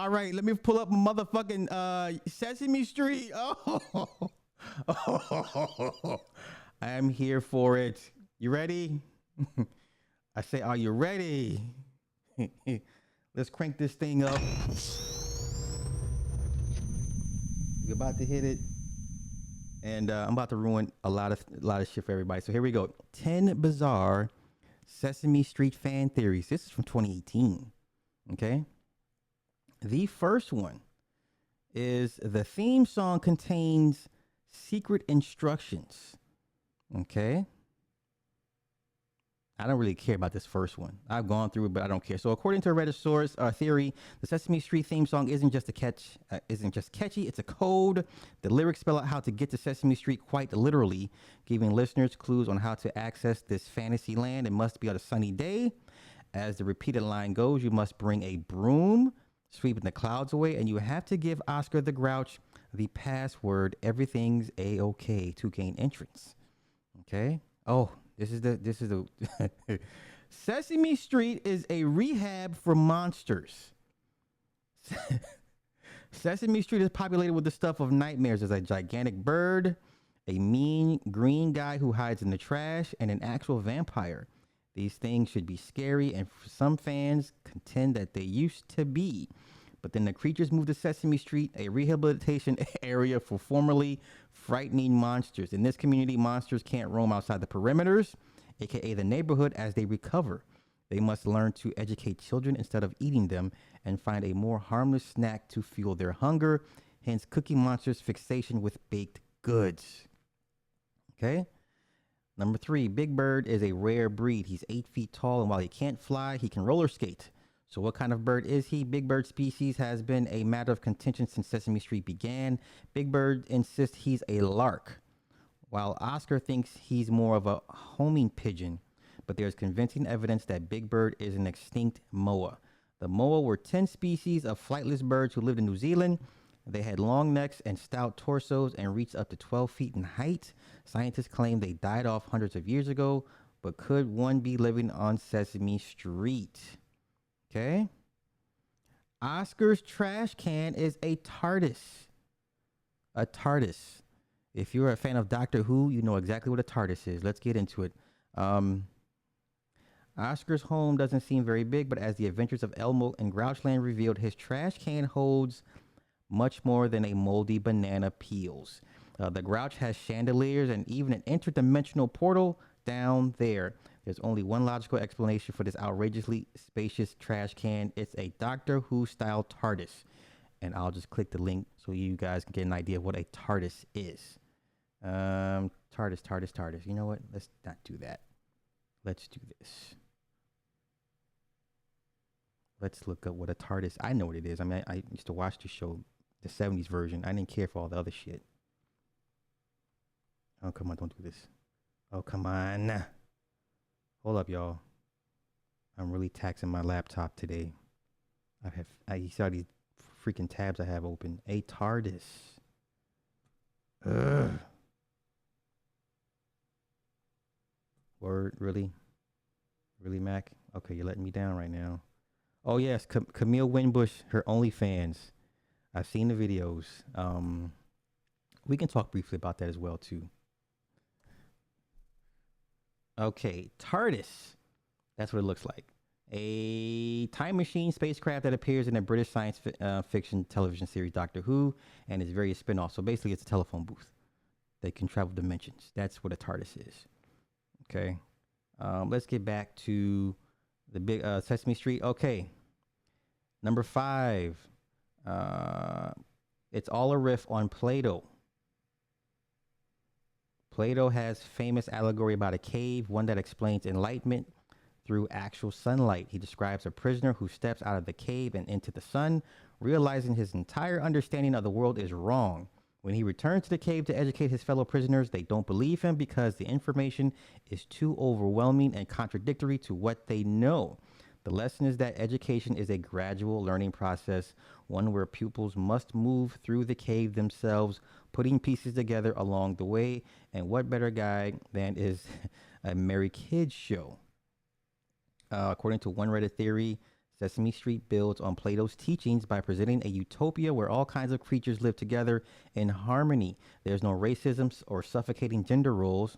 All right, let me pull up motherfucking Sesame Street. Oh, I am here for it. You ready? I say, are you ready? Let's crank this thing up. You're about to hit it, and I'm about to ruin a lot of shit for everybody. So here we go. 10 bizarre Sesame Street fan theories. This is from 2018. Okay. The first one is the theme song contains secret instructions. Okay. I don't really care about this first one. I've gone through it, but I don't care. So, according to a Reddit source theory, the Sesame Street theme song isn't just catchy. It's a code. The lyrics spell out how to get to Sesame Street quite literally, giving listeners clues on how to access this fantasy land. It must be on a sunny day. As the repeated line goes, you must bring a broom, sweeping the clouds away, and you have to give Oscar the Grouch the password "Everything's A-OK" to gain entrance. Okay. Oh. This is the Sesame Street is a rehab for monsters. Sesame Street is populated with the stuff of nightmares. There's a gigantic bird, a mean green guy who hides in the trash, and an actual vampire. These things should be scary, and some fans contend that they used to be. But then the creatures moved to Sesame Street, a rehabilitation area for formerly frightening monsters. In this community, monsters can't roam outside the perimeters, aka the neighborhood, as they recover. They must learn to educate children instead of eating them and find a more harmless snack to fuel their hunger, hence Cookie Monster's fixation with baked goods. Okay? Number 3, Big Bird is a rare breed. He's 8 feet tall, and while he can't fly, he can roller skate. So what kind of bird is he? Big Bird species has been a matter of contention since Sesame Street began. Big Bird insists he's a lark, while Oscar thinks he's more of a homing pigeon. But there's convincing evidence that Big Bird is an extinct moa. The moa were 10 species of flightless birds who lived in New Zealand. They had long necks and stout torsos and reached up to 12 feet in height. Scientists claim they died off hundreds of years ago, but could one be living on Sesame Street? Okay. Oscar's trash can is a Tardis. A Tardis. If you're a fan of Doctor Who, you know exactly what a Tardis is. Let's get into it. Oscar's home doesn't seem very big, but as the adventures of Elmo and Grouchland revealed, his trash can holds much more than a moldy banana peels. The Grouch has chandeliers and even an interdimensional portal down there. There's only one logical explanation for this outrageously spacious trash can. It's a Doctor Who style TARDIS. And I'll just click the link so you guys can get an idea of what a TARDIS is. TARDIS. You know what? Let's not do that. Let's do this. Let's look up what a TARDIS. I know what it is. I mean, I used to watch the show, the 70s version. I didn't care for all the other shit. Oh, come on. Don't do this. Oh, come on. Hold up, y'all. I'm really taxing my laptop today. You saw these freaking tabs I have open. A TARDIS. Ugh. Word, really? Really, Mac? Okay, you're letting me down right now. Oh, yes, Camille Winbush, her OnlyFans. I've seen the videos. We can talk briefly about that as well, too. Okay, TARDIS. That's what it looks like. A time machine spacecraft that appears in a British science fiction television series Doctor Who and its various spin-offs. So basically, it's a telephone booth. They can travel dimensions. That's what a TARDIS is. Okay. Let's get back to the big Sesame Street. Okay. Number 5. It's all a riff on Plato. Plato has famous allegory about a cave, one that explains enlightenment through actual sunlight. He describes a prisoner who steps out of the cave and into the sun, realizing his entire understanding of the world is wrong. When he returns to the cave to educate his fellow prisoners, they don't believe him because the information is too overwhelming and contradictory to what they know. The lesson is that education is a gradual learning process, one where pupils must move through the cave themselves, putting pieces together along the way. And what better guide than is a Merry Kids show? According to one Reddit theory, Sesame Street builds on Plato's teachings by presenting a utopia where all kinds of creatures live together in harmony. There's no racism or suffocating gender roles.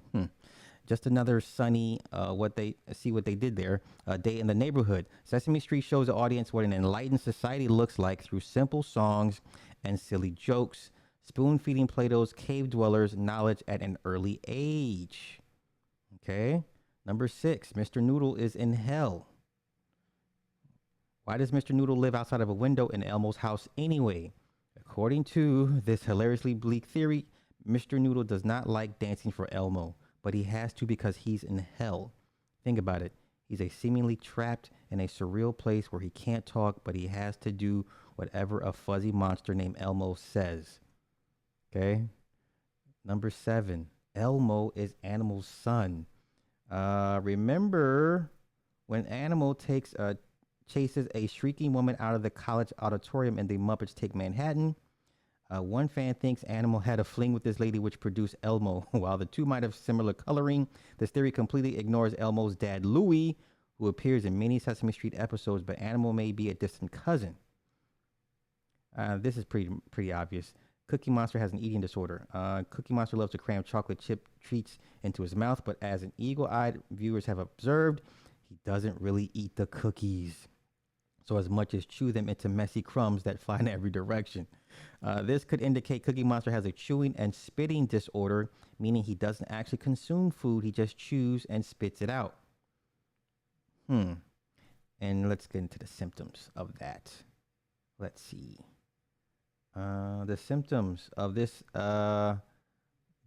Just another sunny, what they did there, day in the neighborhood. Sesame Street shows the audience what an enlightened society looks like through simple songs and silly jokes, spoon feeding Plato's cave dwellers knowledge at an early age. Okay. Number 6, Mr. Noodle is in hell. Why does Mr. Noodle live outside of a window in Elmo's house anyway? According to this hilariously bleak theory, Mr. Noodle does not like dancing for Elmo, but he has to because he's in hell. Think about it. He's a seemingly trapped in a surreal place where he can't talk, but he has to do whatever a fuzzy monster named Elmo says. Okay? Number 7, Elmo is Animal's son. Remember when Animal chases a shrieking woman out of the college auditorium in The Muppets Take Manhattan? One fan thinks Animal had a fling with this lady, which produced Elmo. While the two might have similar coloring, this theory completely ignores Elmo's dad, Louie, who appears in many Sesame Street episodes, but Animal may be a distant cousin. This is pretty obvious. Cookie Monster has an eating disorder. Cookie Monster loves to cram chocolate chip treats into his mouth, but as an eagle-eyed viewers have observed, he doesn't really eat the cookies so as much as chew them into messy crumbs that fly in every direction. This could indicate Cookie Monster has a chewing and spitting disorder, meaning he doesn't actually consume food, he just chews and spits it out. And let's get into the symptoms of that. Let's see. The symptoms of this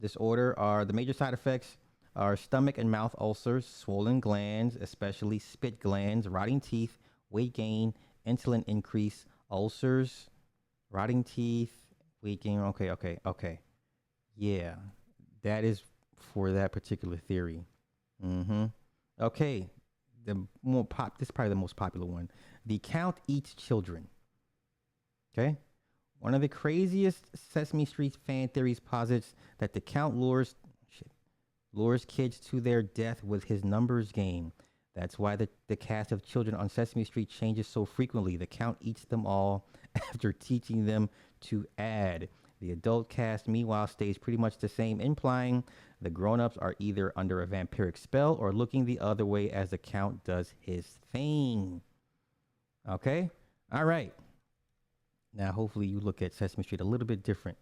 disorder are the major side effects are stomach and mouth ulcers, swollen glands, especially spit glands, rotting teeth, weight gain, insulin increase, ulcers, rotting teeth, weight gain. Okay. Yeah, that is for that particular theory. Okay, this is probably the most popular one. The Count eats children. Okay. One of the craziest Sesame Street fan theories posits that the Count lures kids to their death with his numbers game. That's why the cast of children on Sesame Street changes so frequently. The Count eats them all after teaching them to add. The adult cast, meanwhile, stays pretty much the same, implying the grown-ups are either under a vampiric spell or looking the other way as the Count does his thing. Okay? All right. Now, hopefully you look at Sesame Street a little bit different